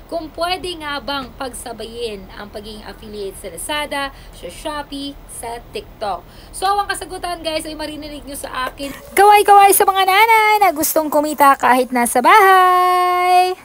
Kung pwede nga bang pagsabayin ang pagiging affiliate sa Lazada, sa Shopee, sa TikTok. So, ang kasagutan guys ay maririnig nyo sa akin. Kaway-kaway sa mga nanay na gustong kumita kahit nasa bahay.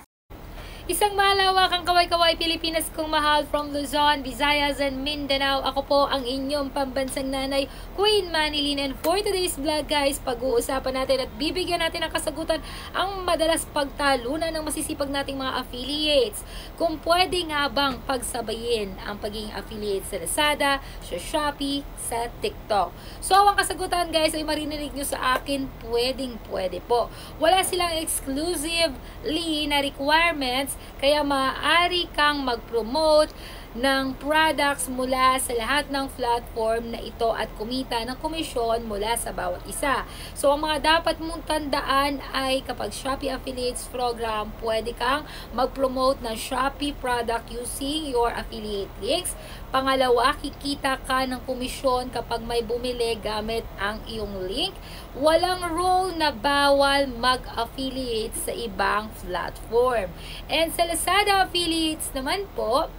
Isang malawakang kaway-kaway Pilipinas kong mahal from Luzon, Visayas, and Mindanao. Ako po ang inyong pambansang nanay, Queen Manilyn. And for today's vlog guys, pag-uusapan natin at bibigyan natin ng kasagutan ang madalas pagtalunan ng masisipag nating mga affiliates. Kung pwede nga bang pagsabayin ang pagiging affiliate sa Lazada, sa Shopee, sa TikTok. So, ang kasagutan guys ay maririnig nyo sa akin, pwede po. Wala silang exclusively na requirements, kaya maaari kang mag-promote ng products mula sa lahat ng platform na ito at kumita ng komisyon mula sa bawat isa. So, ang mga dapat mong tandaan ay kapag Shopee Affiliates Program, pwede kang mag-promote ng Shopee product using your affiliate links. Pangalawa, kikita ka ng komisyon kapag may bumili gamit ang iyong link. Walang rule na bawal mag-affiliate sa ibang platform. And sa Lazada Affiliates naman po,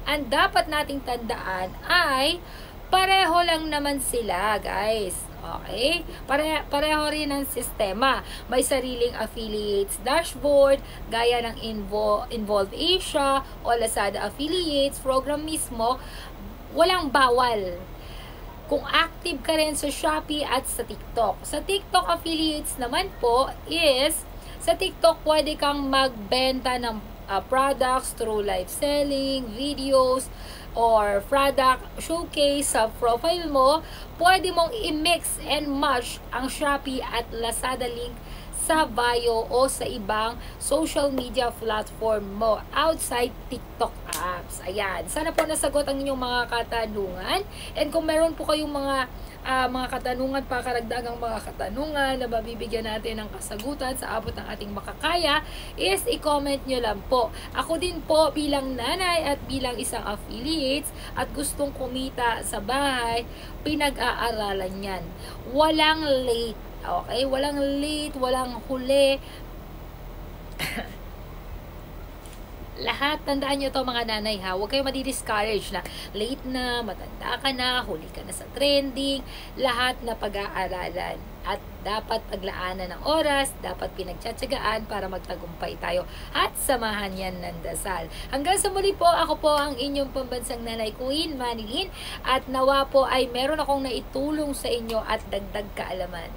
ang dapat nating tandaan ay pareho lang naman sila, guys. Okay? Pareho rin ang sistema. May sariling affiliates dashboard, gaya ng Involve Asia o Lazada Affiliates program mismo. Walang bawal kung active ka rin sa Shopee at sa TikTok. Sa TikTok affiliates naman po is, sa TikTok pwede kang magbenta ng products through live selling, videos, or product showcase sa profile mo. Pwede mong i-mix and match ang Shopee at Lazada link sa bio o sa ibang social media platform mo outside TikTok apps. Ayan. Sana po nasagot ang inyong mga katanungan. And kung meron po kayong mga katanungan pa, karagdagang mga katanungan na mabibigyan natin ng kasagutan sa abot ng ating makakaya, is i-comment nyo lang po. Ako din po bilang nanay at bilang isang affiliates at gustong kumita sa bahay, pinag-aaralan yan. Walang late. Okay? Walang late, walang huli. Lahat, tandaan nyo to mga nanay ha. Huwag kayo madi-discourage na late na, matanda ka na, huli ka na sa trending. Lahat na pag-aaralan. At dapat paglaanan ng oras, dapat pinagtsatsagaan para magtagumpay tayo. At samahan yan ng dasal. Hanggang sa muli po, ako po ang inyong pambansang nanay, Queen Manilyn. At nawa po ay meron akong naitulong sa inyo at dagdag kaalaman.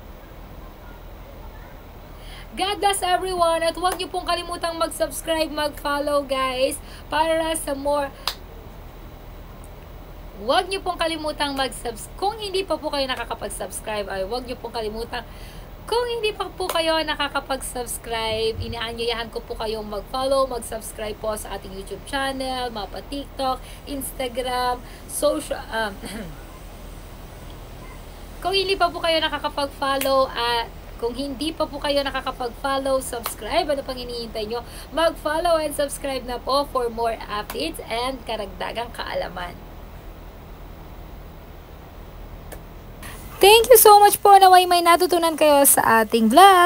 God bless everyone, at huwag niyo pong kalimutang mag-subscribe, mag-follow guys, para sa more. Huwag niyo pong kalimutang mag-subscribe. Kung hindi pa po kayo nakakapag-subscribe, ay huwag niyo pong kalimutang. Kung hindi pa po kayo nakakapag-subscribe, inaanyayahan ko po kayong mag-follow, mag-subscribe po sa ating YouTube channel, mapa TikTok, Instagram, social, kung hindi pa po kayo nakakapag-follow at kung hindi pa po kayo nakakapag-follow, subscribe. Ano pang hinihintay nyo? Mag-follow and subscribe na po for more updates and karagdagang kaalaman. Thank you so much po, naway may natutunan kayo sa ating vlog.